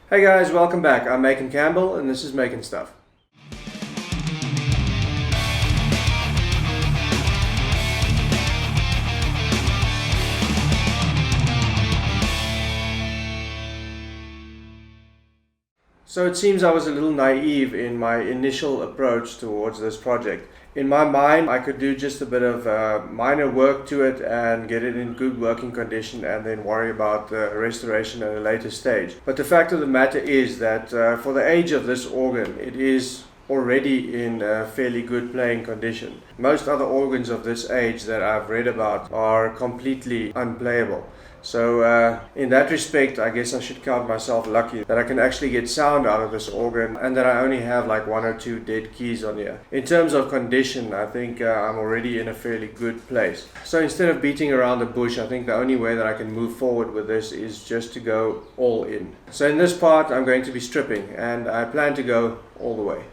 Hey guys, welcome back. I'm Macon Campbell and this is maconSTUFF. So it seems I was a little naive in my initial approach towards this project. In my mind, I could do just a bit of minor work to it and get it in good working condition and then worry about the restoration at a later stage. But the fact of the matter is that for the age of this organ, it is already in a fairly good playing condition. Most other organs of this age that I've read about are completely unplayable. So in that respect, I guess I should count myself lucky that I can actually get sound out of this organ and that I only have like one or two dead keys on here. In terms of condition, I think I'm already in a fairly good place. So instead of beating around the bush, I think the only way that I can move forward with this is just to go all in. So in this part, I'm going to be stripping and I plan to go all the way.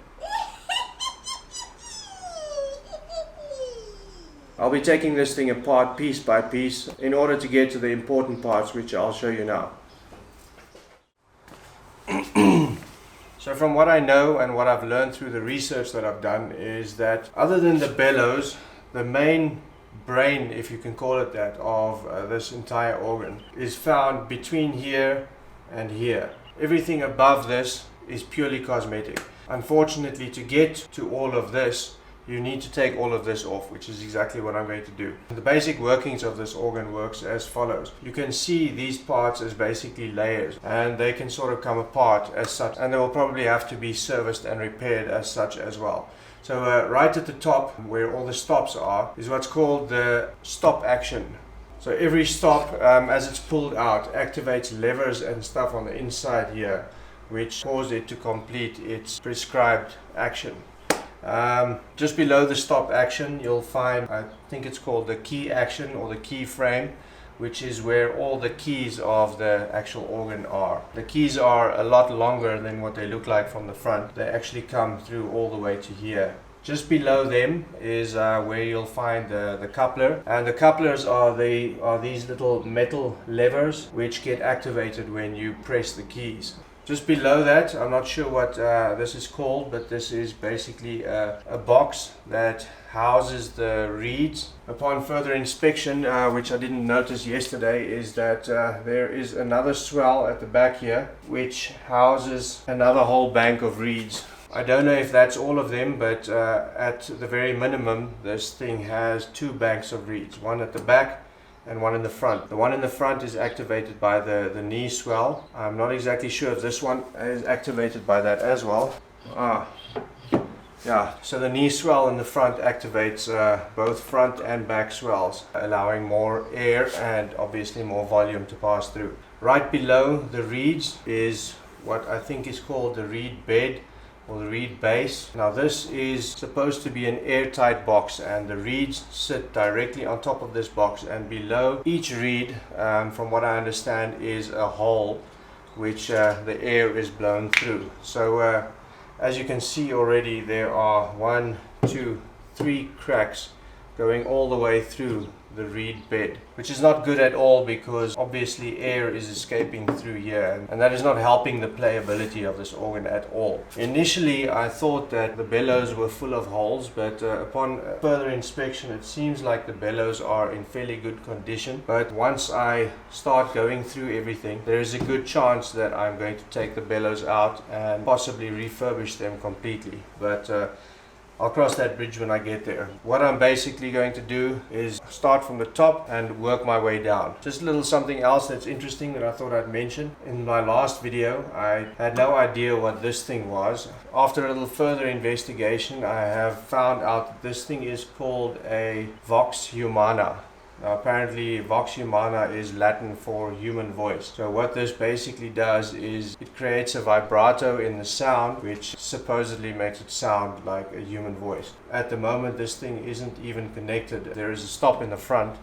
I'll be taking this thing apart piece by piece in order to get to the important parts, which I'll show you now. So from what I know and what I've learned through the research that I've done is that other than the bellows, the main brain, if you can call it that, of this entire organ is found between here and here. Everything above this is purely cosmetic. Unfortunately, to get to all of this, you need to take all of this off, which is exactly what I'm going to do. The basic workings of this organ works as follows. You can see these parts as basically layers and they can sort of come apart as such, and they will probably have to be serviced and repaired as such as well. So right at the top where all the stops are is what's called the stop action. So every stop as it's pulled out activates levers and stuff on the inside here which cause it to complete its prescribed action. Just below the stop action you'll find, I think it's called the key action or the key frame, which is where all the keys of the actual organ are. The keys are a lot longer than what they look like from the front. They actually come through all the way to here. Just below them is where you'll find the coupler, and the couplers are these little metal levers which get activated when you press the keys. Just below that, I'm not sure what this is called, but this is basically a box that houses the reeds. Upon further inspection, which I didn't notice yesterday, is that there is another swell at the back here which houses another whole bank of reeds. I don't know if that's all of them, but at the very minimum this thing has two banks of reeds, one at the back and one in the front. The one in the front is activated by the knee swell. I'm not exactly sure if this one is activated by that as well. Yeah, so the knee swell in the front activates both front and back swells, allowing more air and obviously more volume to pass through. Right below the reeds is what I think is called the reed bed or the reed base. Now this is supposed to be an airtight box and the reeds sit directly on top of this box, and below each reed, from what I understand, is a hole which the air is blown through. So as you can see already, there are 1, 2, 3 cracks going all the way through the reed bed, which is not good at all because obviously air is escaping through here, and that is not helping the playability of this organ at all. Initially I thought that the bellows were full of holes, but upon further inspection it seems like the bellows are in fairly good condition. But once I start going through everything, there is a good chance that I'm going to take the bellows out and possibly refurbish them completely, but I'll cross that bridge when I get there. What I'm basically going to do is start from the top and work my way down. Just a little something else that's interesting that I thought I'd mention. In my last video, I had no idea what this thing was. After a little further investigation, I have found out that this thing is called a Vox Humana. Now, apparently Vox Humana is Latin for human voice. So what this basically does is it creates a vibrato in the sound which supposedly makes it sound like a human voice. At the moment this thing isn't even connected. There is a stop in the front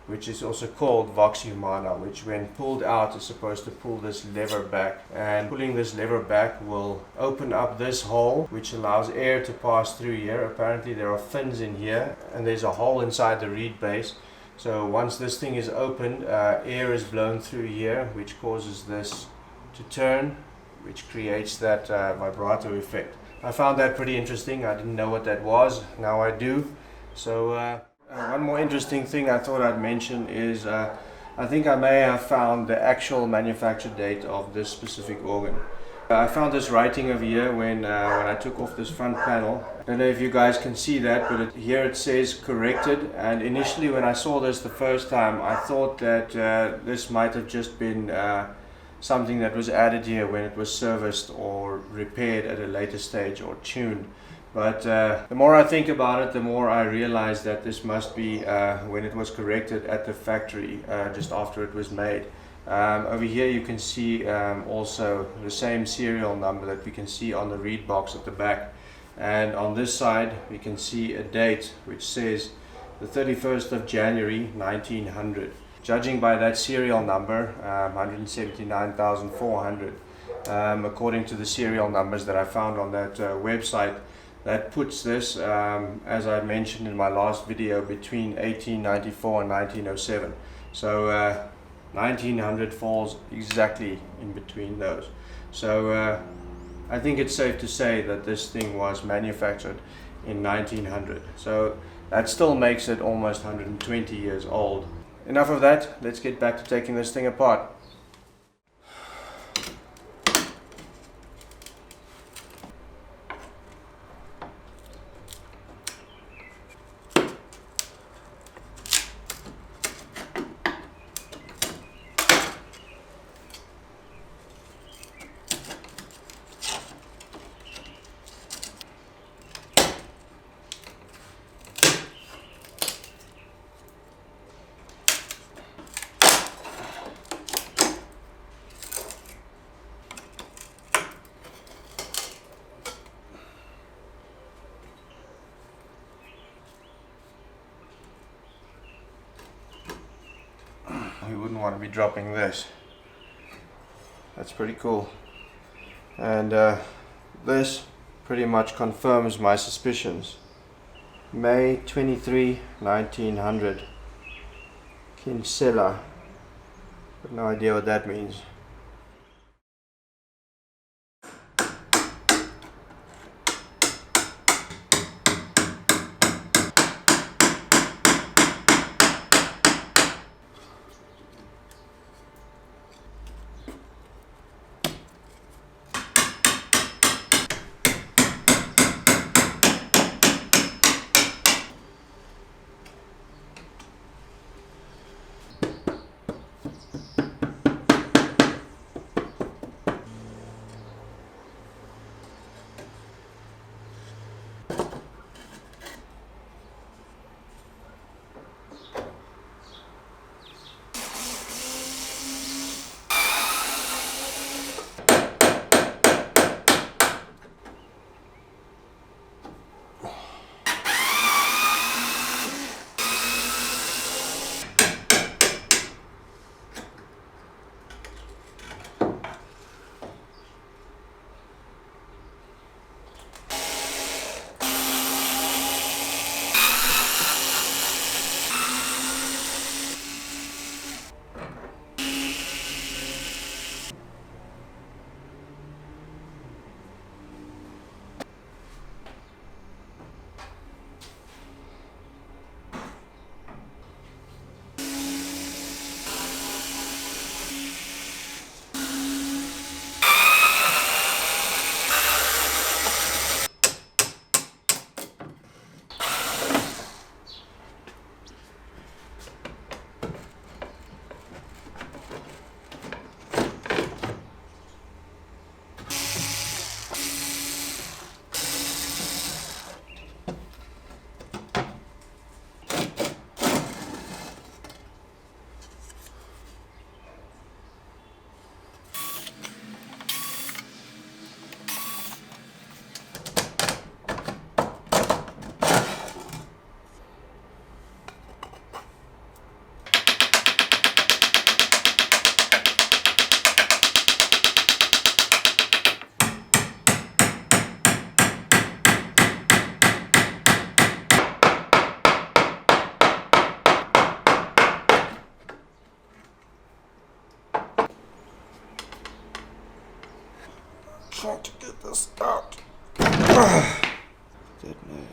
which is also called Vox Humana, which when pulled out is supposed to pull this lever back, and pulling this lever back will open up this hole which allows air to pass through here. Apparently there are fins in here and there's a hole inside the reed base. So once this thing is opened, air is blown through here, which causes this to turn which creates that vibrato effect. I found that pretty interesting. I didn't know what that was. Now I do. So one more interesting thing I thought I'd mention is I think I may have found the actual manufacture date of this specific organ. I found this writing over here when I took off this front panel. I don't know if you guys can see that, but here it says corrected. And initially when I saw this the first time, I thought that this might have just been something that was added here when it was serviced or repaired at a later stage or tuned. But the more I think about it, the more I realize that this must be when it was corrected at the factory just after it was made. Over here you can see also the same serial number that we can see on the reed box at the back. And on this side we can see a date which says the 31st of January 1900. Judging by that serial number, 179,400, according to the serial numbers that I found on that website, that puts this, as I mentioned in my last video, between 1894 and 1907. So 1900 falls exactly in between those. So I think it's safe to say that this thing was manufactured in 1900. So that still makes it almost 120 years old. Enough of that, let's get back to taking this thing apart. We wouldn't want to be dropping this. That's pretty cool. And this pretty much confirms my suspicions. May 23, 1900. Kinsella. But no idea what that means. trying to get this out. That nail.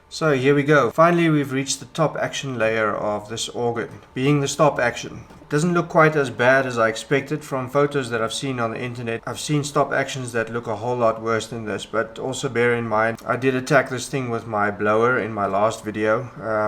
So here we go. Finally, we've reached the top action layer of this organ, being the stop action. It doesn't look quite as bad as I expected from photos that I've seen on the internet. I've seen stop actions that look a whole lot worse than this, but also bear in mind, I did attack this thing with my blower in my last video,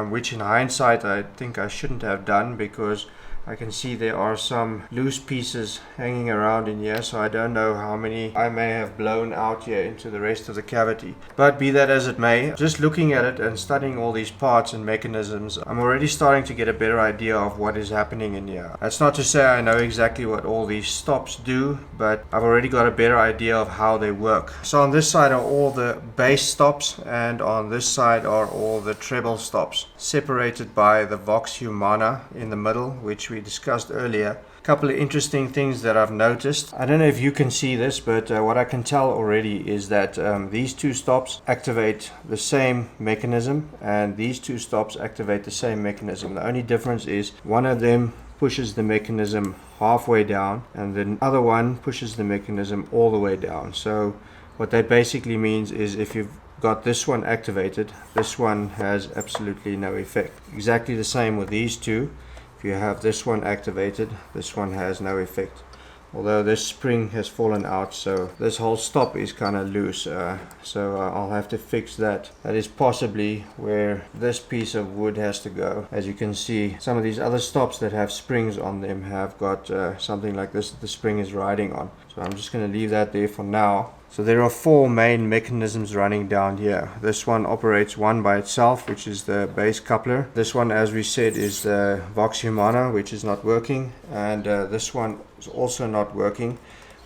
which in hindsight I think I shouldn't have done, because I can see there are some loose pieces hanging around in here, so I don't know how many I may have blown out here into the rest of the cavity. But be that as it may, just looking at it and studying all these parts and mechanisms, I'm already starting to get a better idea of what is happening in here. That's not to say I know exactly what all these stops do, but I've already got a better idea of how they work. So on this side are all the bass stops, and on this side are all the treble stops, separated by the Vox Humana in the middle, which we discussed earlier. A couple of interesting things that I've noticed. I don't know if you can see this, but what I can tell already is that these two stops activate the same mechanism, and these two stops activate the same mechanism. The only difference is one of them pushes the mechanism halfway down, and the other one pushes the mechanism all the way down. So what that basically means is if you've got this one activated, this one has absolutely no effect. Exactly the same with these two. If you have this one activated, this one has no effect. Although this spring has fallen out, so this whole stop is kind of loose, so I'll have to fix that. That is possibly where this piece of wood has to go. As you can see, some of these other stops that have springs on them have got something like this that the spring is riding on. So I'm just going to leave that there for now. So there are four main mechanisms running down here. This one operates one by itself, which is the base coupler. This one, as we said, is the Vox Humana, which is not working. And this one is also not working,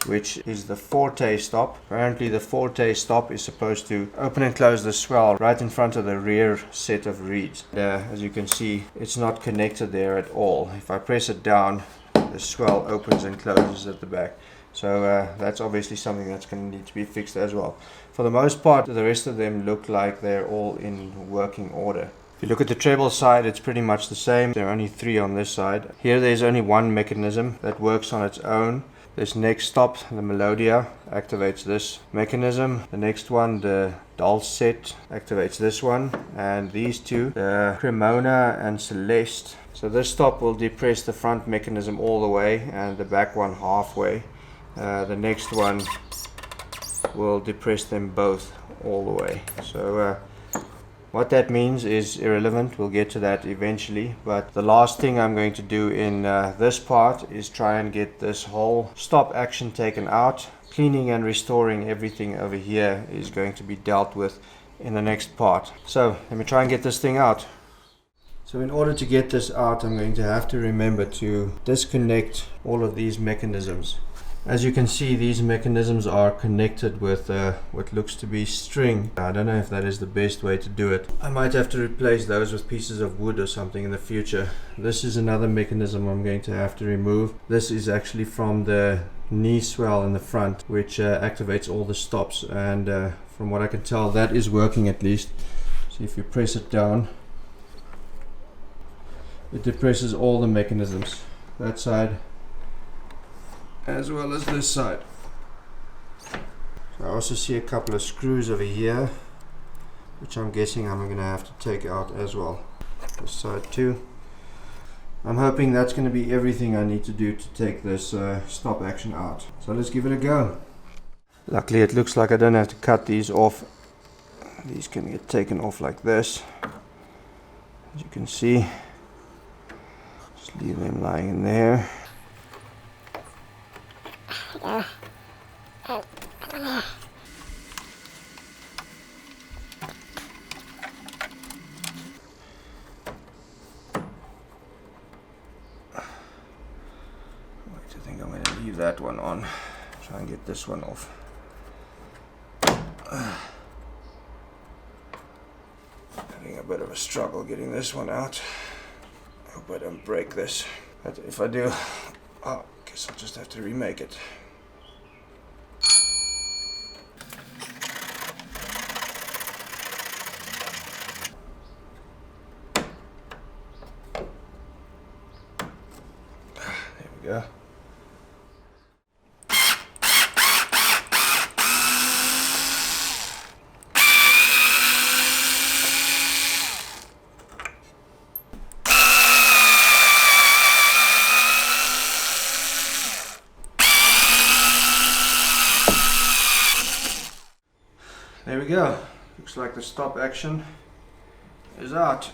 which is the forte stop. Apparently the forte stop is supposed to open and close the swell right in front of the rear set of reeds. As you can see, it's not connected there at all. If I press it down, the swell opens and closes at the back. So that's obviously something that's going to need to be fixed as well. For the most part, the rest of them look like they're all in working order. If you look at the treble side, it's pretty much the same. There are only three on this side. Here there's only one mechanism that works on its own. This next stop, the Melodia, activates this mechanism. The next one, the Dulcet, activates this one. And these two, the Cremona and Celeste. So this stop will depress the front mechanism all the way and the back one halfway. The next one will depress them both all the way. So what that means is irrelevant. We'll get to that eventually. But the last thing I'm going to do in this part is try and get this whole stop action taken out. Cleaning and restoring everything over here is going to be dealt with in the next part. So let me try and get this thing out. So in order to get this out, I'm going to have to remember to disconnect all of these mechanisms. As you can see, these mechanisms are connected with what looks to be string. I don't know if that is the best way to do it. I might have to replace those with pieces of wood or something in the future. This is another mechanism I'm going to have to remove. This is actually from the knee swell in the front, which activates all the stops, and from what I can tell, that is working at least. See, if you press it down, it depresses all the mechanisms, that side as well as this side. So I also see a couple of screws over here, which I'm guessing I'm going to have to take out as well. This side too. I'm hoping that's going to be everything I need to do to take this stop action out. So let's give it a go. Luckily it looks like I don't have to cut these off. These can get taken off like this. As you can see, just leave them lying in there. that one on. Try and get this one off. Having a bit of a struggle getting this one out. Hope I don't break this. But if I do, I guess I'll just have to remake it. There we go. There we go. Looks like the stop action is out.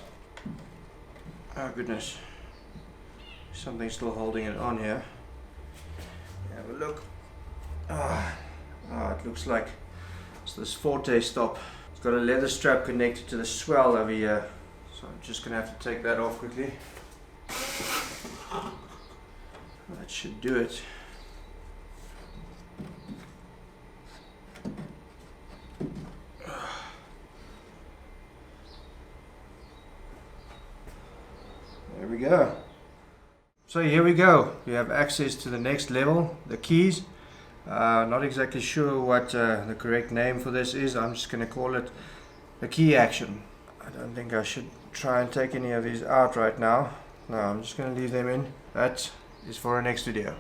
Oh goodness. Something's still holding it on here. Have a look. It looks like it's this Forte stop. It's got a leather strap connected to the swell over here. So I'm just gonna have to take that off quickly. That should do it. There we go. So here we go. We have access to the next level, the keys. Not exactly sure what the correct name for this is. I'm just going to call it the key action. I don't think I should try and take any of these out right now. No, I'm just going to leave them in. That is for our next video.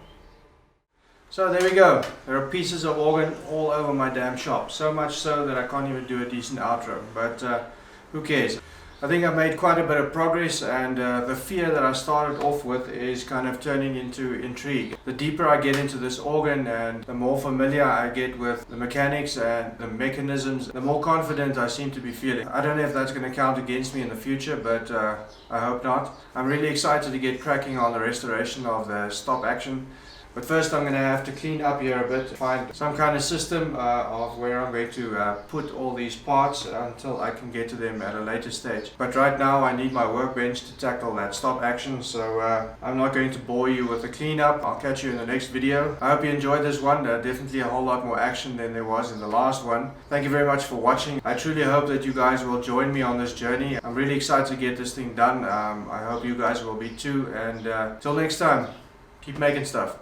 So there we go. There are pieces of organ all over my damn shop. So much so that I can't even do a decent outro. But who cares? I think I've made quite a bit of progress, and the fear that I started off with is kind of turning into intrigue. The deeper I get into this organ and the more familiar I get with the mechanics and the mechanisms, the more confident I seem to be feeling. I don't know if that's going to count against me in the future, but I hope not. I'm really excited to get cracking on the restoration of the stop action. But first I'm going to have to clean up here a bit, find some kind of system of where I'm going to put all these parts until I can get to them at a later stage. But right now I need my workbench to tackle that stop action, so I'm not going to bore you with the cleanup. I'll catch you in the next video. I hope you enjoyed this one. Definitely a whole lot more action than there was in the last one. Thank you very much for watching. I truly hope that you guys will join me on this journey. I'm really excited to get this thing done. I hope you guys will be too, and till next time, keep making stuff.